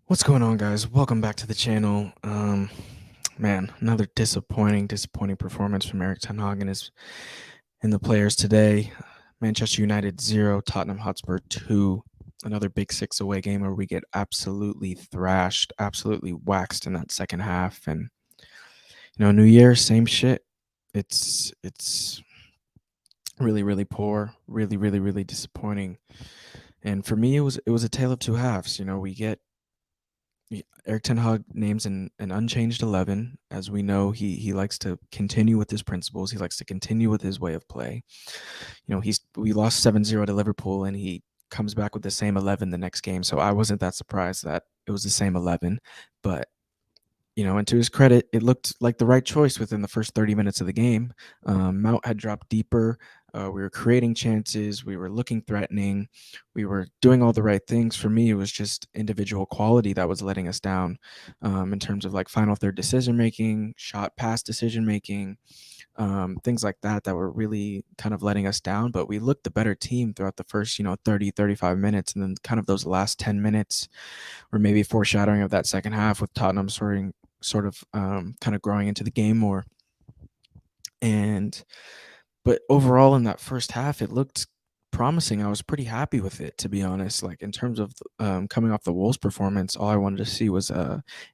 What's going on, guys? Welcome back to the channel. Man, another disappointing performance from Eric Ten Hag and the players today. Manchester United 0, Tottenham Hotspur 2. Another big six away game where we get absolutely thrashed, absolutely waxed in that second half. And New Year, same shit. It's really poor, really disappointing. And for me, it was a tale of two halves. We get Eric Ten Hag names an unchanged 11. As we know, he likes to continue with his principles. He likes to continue with his way of play. We lost 7-0 to Liverpool, and he comes back with the same 11 the next game. So I wasn't that surprised that it was the same 11. But and to his credit, it looked like the right choice within the first 30 minutes of the game. Mount had dropped deeper. We were creating chances. We were looking threatening. We were doing all the right things. For me, it was just individual quality that was letting us down in terms of like final third decision making, shot pass decision making, things like that were really kind of letting us down. But we looked the better team throughout the first 30, 35 minutes. And then kind of those last 10 minutes or maybe foreshadowing of that second half with Tottenham sort of kind of growing into the game more. But overall, in that first half, it looked promising. I was pretty happy with it, to be honest. Like in terms of coming off the Wolves performance, all I wanted to see was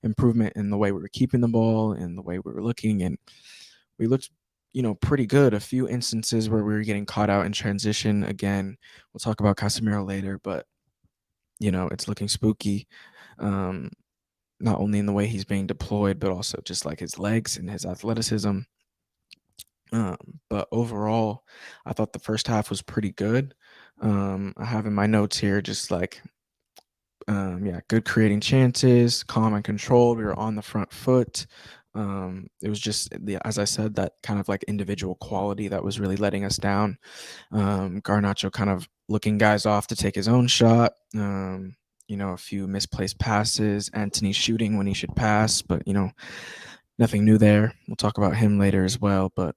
improvement in the way we were keeping the ball and the way we were looking, and we looked pretty good. A few instances where we were getting caught out in transition. Again, we'll talk about Casemiro later, but it's looking spooky. Um, not only in the way he's being deployed, but also just like his legs and his athleticism. But overall, I thought the first half was pretty good. I have in my notes here just like, yeah, good creating chances, calm and controlled. We were on the front foot. It was just as I said, that kind of like individual quality that was really letting us down. Garnacho kind of looking guys off to take his own shot. A few misplaced passes. Anthony shooting when he should pass, but nothing new there. We'll talk about him later as well. But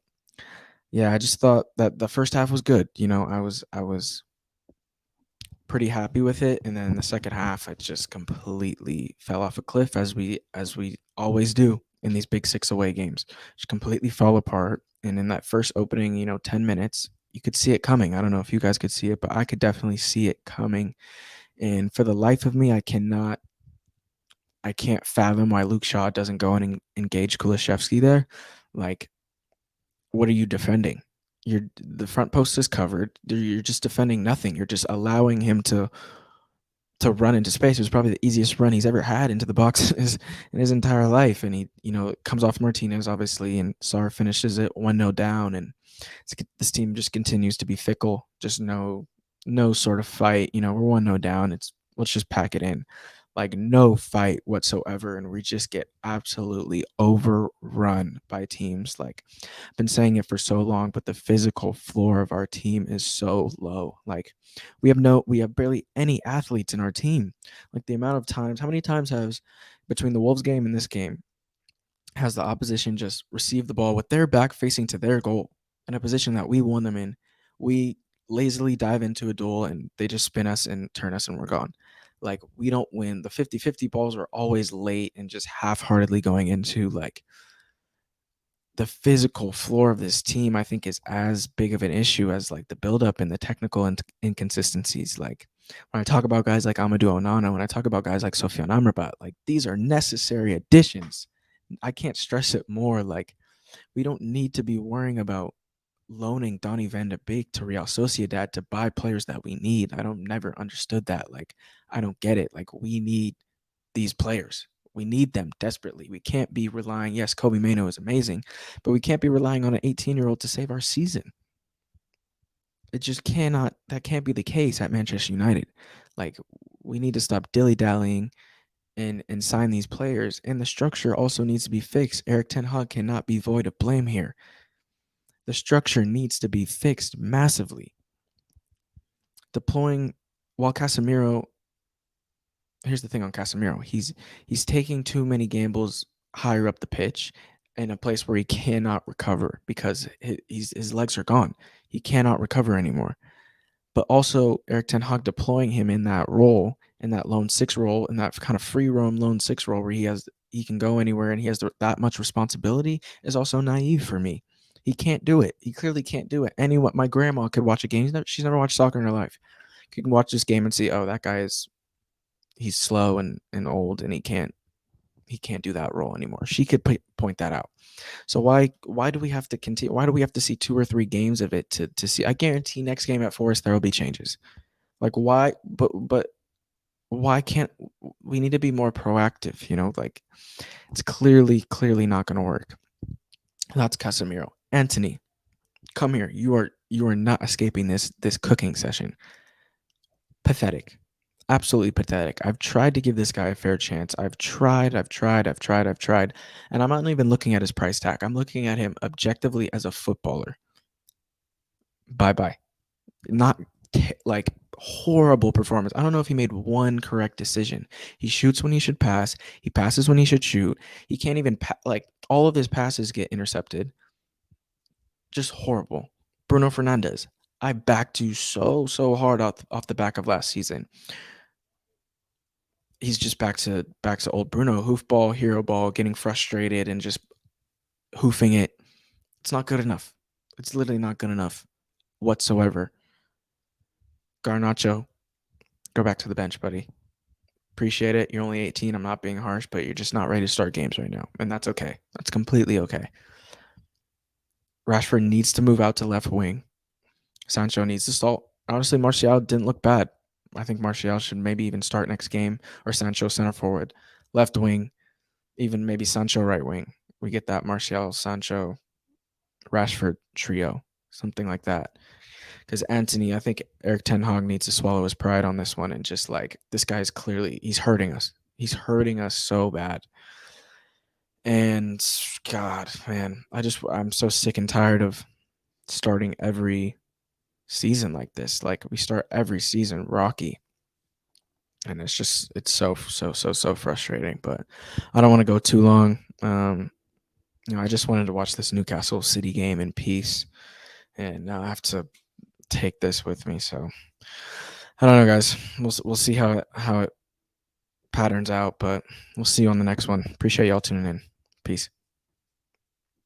yeah, I just thought that the first half was good. I was pretty happy with it, and then the second half, it just completely fell off a cliff as we always do in these big six away games. Just completely fall apart. And in that first opening, 10 minutes, you could see it coming. I don't know if you guys could see it, but I could definitely see it coming. And for the life of me, I can't fathom why Luke Shaw doesn't go and engage Kulishevsky there. Like, what are you defending? The front post is covered. You're just defending nothing. You're just allowing him to run into space. It was probably the easiest run he's ever had into the box in his entire life. And he, comes off Martinez, obviously, and Sarr finishes it 1-0 down. And this team just continues to be fickle. Just no sort of fight. We're 1-0 down. Let's just pack it in. Like no fight whatsoever. And we just get absolutely overrun by teams. Like I've been saying it for so long, but the physical floor of our team is so low. Like we have barely any athletes in our team. Like the amount of times, how many times has between the Wolves game and this game has the opposition just received the ball with their back facing to their goal in a position that we won them in? We lazily dive into a duel and they just spin us and turn us and we're gone. Like we don't win. The 50-50 balls are always late and just half-heartedly going into. Like the physical floor of this team, I think, is as big of an issue as like the buildup and the technical inconsistencies. Like when I talk about guys like Amadou Onana, when I talk about guys like Sofiane Amrabat, like these are necessary additions. I can't stress it more. Like we don't need to be worrying about loaning Donny van de Beek to Real Sociedad to buy players that we need. I don't never understood that. Like I don't get it. Like we need these players. We need them desperately. We can't be relying. Yes, Kobe Mano is amazing, but we can't be relying on an 18-year-old to save our season. It just cannot. That can't be the case at Manchester United. Like we need to stop dilly-dallying and sign these players. And the structure also needs to be fixed. Eric Ten Hag cannot be void of blame here. The structure needs to be fixed massively. Deploying while Casemiro. Here's the thing on Casemiro. He's taking too many gambles higher up the pitch in a place where he cannot recover because his legs are gone. He cannot recover anymore. But also Eric Ten Hag deploying him in that role in that lone six role, in that kind of free roam lone six role where he can go anywhere and he has that much responsibility is also naive for me. He can't do it. He clearly can't do it. Anyone, my grandma could watch a game. She's never watched soccer in her life. She can watch this game and see, oh, that guy he's slow and old and he can't do that role anymore. She could point that out. So why do we have to continue? Why do we have to see 2 or 3 games of it to see? I guarantee next game at Forest there will be changes. Like why? But why can't we need to be more proactive? Like it's clearly not going to work. That's Casemiro. Anthony, come here. You are not escaping this cooking session. Pathetic. Absolutely pathetic. I've tried to give this guy a fair chance. I've tried. And I'm not even looking at his price tag. I'm looking at him objectively as a footballer. Bye-bye. Not like horrible performance. I don't know if he made one correct decision. He shoots when he should pass. He passes when he should shoot. He can't even like all of his passes get intercepted. Just horrible. Bruno Fernandes. I backed you so hard off the back of last season. He's just back to old Bruno, hoofball, hero ball, getting frustrated and just hoofing it. It's not good enough. It's literally not good enough whatsoever. Garnacho, go back to the bench, buddy. Appreciate it. You're only 18. I'm not being harsh, but you're just not ready to start games right now. And that's okay. That's completely okay. Rashford needs to move out to left wing. Sancho needs to stall. Honestly, Martial didn't look bad. I think Martial should maybe even start next game, or Sancho center forward. Left wing, even maybe Sancho right wing. We get that Martial, Sancho, Rashford trio, something like that. Because Anthony, I think Eric Ten Hag needs to swallow his pride on this one and just like this guy's clearly he's hurting us. He's hurting us so bad. And God, man, I'm so sick and tired of starting every season like this. Like we start every season rocky. And it's so frustrating. But I don't want to go too long. I just wanted to watch this Newcastle City game in peace. And now I have to take this with me. So I don't know, guys. We'll see how it patterns out, but we'll see you on the next one. Appreciate y'all tuning in. Peace.